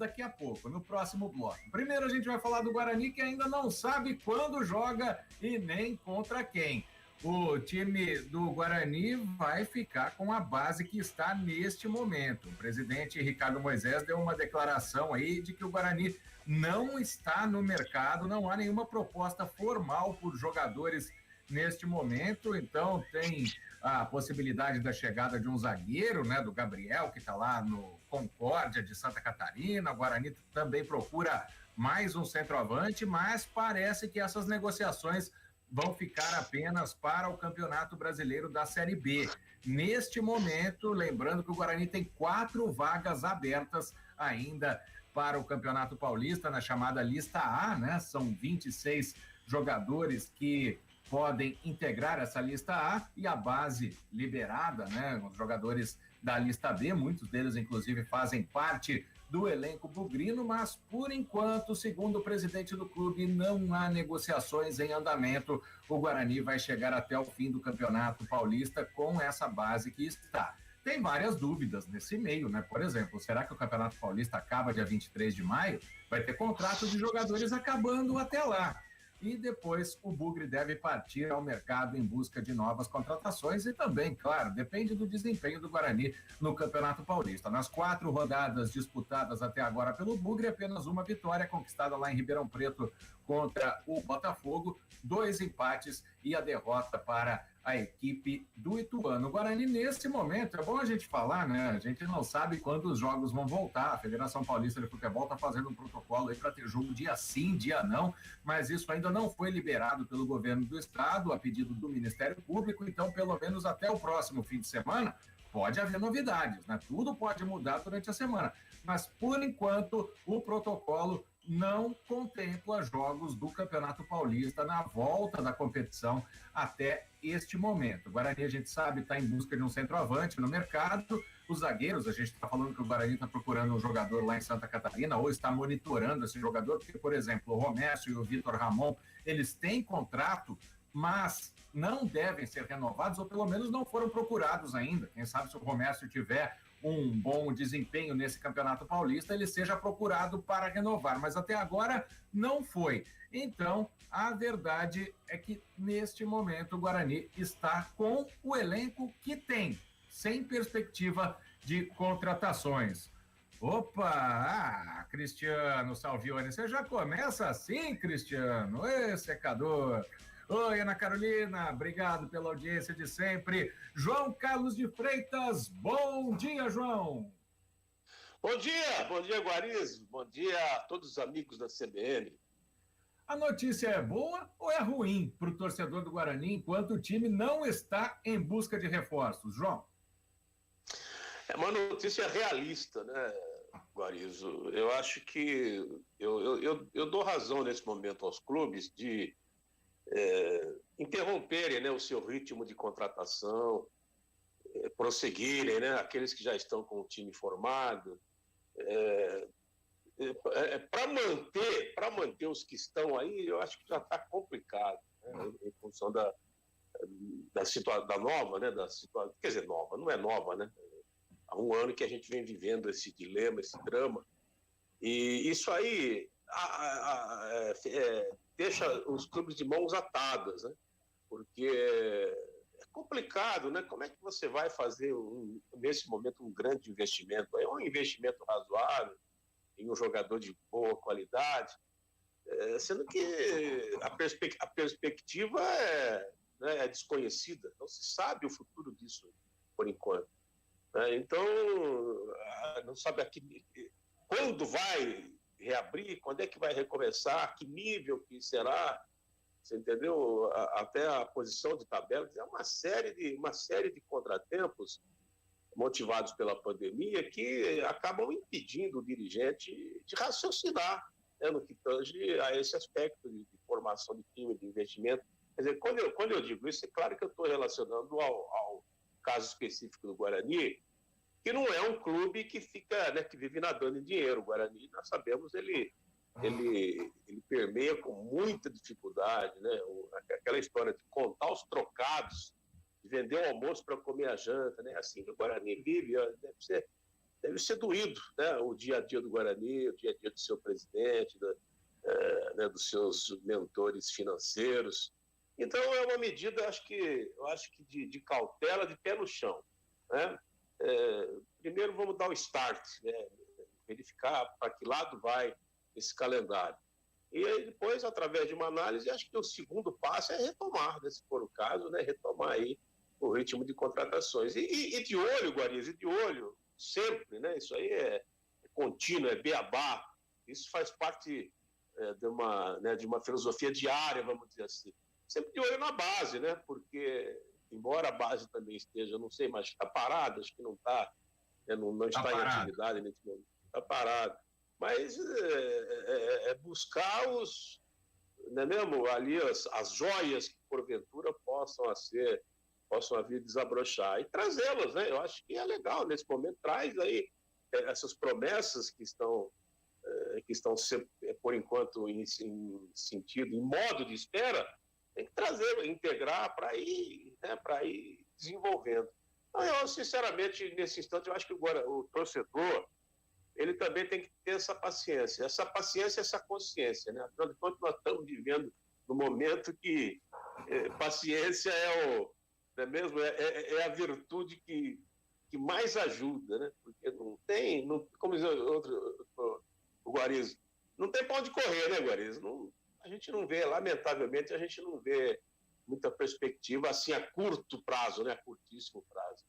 daqui a pouco, no próximo bloco. Primeiro a gente vai falar do Guarani, que ainda não sabe quando joga e nem contra quem. O time do Guarani vai ficar com a base que está neste momento. O presidente Ricardo Moisés deu uma declaração aí de que o Guarani não está no mercado, não há nenhuma proposta formal por jogadores neste momento, então tem a possibilidade da chegada de um zagueiro, né, do Gabriel, que está lá no Concórdia de Santa Catarina. O Guarani também procura mais um centroavante, mas parece que essas negociações vão ficar apenas para o Campeonato Brasileiro da Série B. Neste momento, lembrando que o Guarani tem 4 vagas abertas ainda para o Campeonato Paulista, na chamada Lista A, né? São 26 jogadores que podem integrar essa Lista A e a base liberada, né? Os jogadores da Lista B, muitos deles, inclusive, fazem parte do elenco bugrino, mas, por enquanto, segundo o presidente do clube, não há negociações em andamento. O Guarani vai chegar até o fim do Campeonato Paulista com essa base que está. Tem várias dúvidas nesse meio, né? Por exemplo, será que o Campeonato Paulista acaba dia 23 de maio? Vai ter contrato de jogadores acabando até lá. E depois o Bugre deve partir ao mercado em busca de novas contratações e também, claro, depende do desempenho do Guarani no Campeonato Paulista. Nas 4 rodadas disputadas até agora pelo Bugre, apenas uma vitória conquistada lá em Ribeirão Preto contra o Botafogo, 2 empates e a derrota para a equipe do Ituano. O Guarani, nesse momento, é bom a gente falar, né? A gente não sabe quando os jogos vão voltar. A Federação Paulista de Futebol está fazendo um protocolo aí para ter jogo dia sim, dia não, mas isso ainda não foi liberado pelo governo do estado, a pedido do Ministério Público, então pelo menos até o próximo fim de semana pode haver novidades, né? Tudo pode mudar durante a semana, mas por enquanto o protocolo não contempla jogos do Campeonato Paulista na volta da competição até este momento. O Guarani, a gente sabe, está em busca de um centroavante no mercado. Os zagueiros, a gente está falando que o Guarani está procurando um jogador lá em Santa Catarina, ou está monitorando esse jogador, porque, por exemplo, o Romércio e o Vitor Ramon, eles têm contrato, mas não devem ser renovados, ou pelo menos não foram procurados ainda. Quem sabe, se o Romércio tiver um bom desempenho nesse Campeonato Paulista, ele seja procurado para renovar, mas até agora não foi. Então, a verdade é que neste momento o Guarani está com o elenco que tem, sem perspectiva de contratações. Opa! Cristiano Salvione, você já começa assim, Cristiano? Ê, secador! Oi, Ana Carolina, obrigado pela audiência de sempre. João Carlos de Freitas, bom dia, João. Bom dia, Guariz, bom dia a todos os amigos da CBN. A notícia é boa ou é ruim para o torcedor do Guarani, enquanto o time não está em busca de reforços, João? É uma notícia realista, né, Guariz? Eu acho que eu dou razão nesse momento aos clubes de interromperem, né, o seu ritmo de contratação, prosseguirem, né, aqueles que já estão com o time formado, para manter os que estão aí, eu acho que já está complicado, né, em função da nova, né, da situação, quer dizer, nova, não é nova, né, há um ano que a gente vem vivendo esse dilema, esse drama, e isso aí deixa os clubes de mãos atadas, né? Porque é complicado, né? Como é que você vai fazer, nesse momento, um grande investimento? É um investimento razoável em um jogador de boa qualidade, sendo que a perspectiva é desconhecida, não se sabe o futuro disso, por enquanto. Então, não sabe quando vai reabrir, quando é que vai recomeçar, que nível que será, você entendeu? Até a posição de tabela, é uma série de contratempos motivados pela pandemia que acabam impedindo o dirigente de raciocinar, né, no que tange a esse aspecto de formação de time, de investimento. Quer dizer, quando eu digo isso, é claro que eu estou relacionando ao caso específico do Guarani, que não é um clube que fica, né, que vive nadando em dinheiro. O Guarani, nós sabemos, ele permeia com muita dificuldade, né, aquela história de contar os trocados, de vender o almoço para comer a janta, né, assim que o Guarani vive, deve ser deve ser doído, né? O dia a dia do Guarani, o dia a dia do seu presidente, né, dos seus mentores financeiros. Então, é uma medida, eu acho que de cautela, de pé no chão, né? Primeiro, vamos dar o start, né? Verificar para que lado vai esse calendário. E aí, depois, através de uma análise, acho que o segundo passo é retomar, né, se for o caso, né, retomar aí o ritmo de contratações. E de olho, Guariz, e de olho, sempre, né? Isso aí é contínuo, é beabá. Isso faz parte de uma filosofia diária, vamos dizer assim. Sempre de olho na base, né? Porque, embora a base também esteja, não sei, mas está parada, acho que não está, não está em atividade nesse momento. Está parado. Mas buscar não é mesmo? Ali as joias que porventura possam vir desabrochar e trazê-las, né? Eu acho que é legal nesse momento, traz aí essas promessas que estão por enquanto em sentido, em modo de espera, tem que trazer, integrar para ir desenvolvendo. Então, eu sinceramente nesse instante eu acho que o torcedor ele também tem que ter essa paciência, essa consciência, né? Afinal de contas, nós estamos vivendo no momento que paciência não é mesmo? É a virtude que mais ajuda, né? Porque como diz o Guariz, não tem pra onde correr, né, Guariz? A gente não vê, lamentavelmente, a gente não vê muita perspectiva assim a curto prazo, né? A curtíssimo prazo.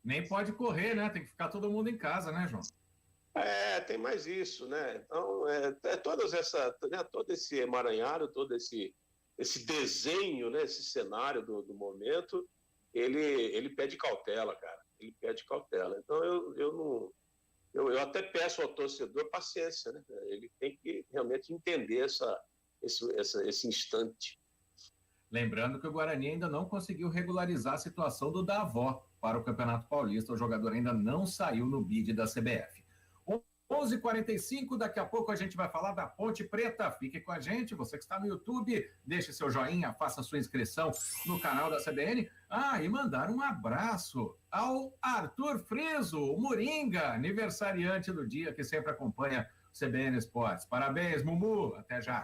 Nem pode correr, né? Tem que ficar todo mundo em casa, né, João? Tem mais isso, né? Então, todo esse emaranhado, todo esse desenho, né? Esse cenário do momento, ele pede cautela, cara. Ele pede cautela. Então, eu até peço ao torcedor paciência, né? Ele tem que realmente entender esse instante. Lembrando que o Guarani ainda não conseguiu regularizar a situação do Davó para o Campeonato Paulista. O jogador ainda não saiu no bid da CBF. 11h45, daqui a pouco a gente vai falar da Ponte Preta. Fique com a gente, você que está no YouTube, deixe seu joinha, faça sua inscrição no canal da CBN. E mandar um abraço ao Arthur Friso, o Moringa, aniversariante do dia, que sempre acompanha o CBN Esportes. Parabéns, Mumu, até já.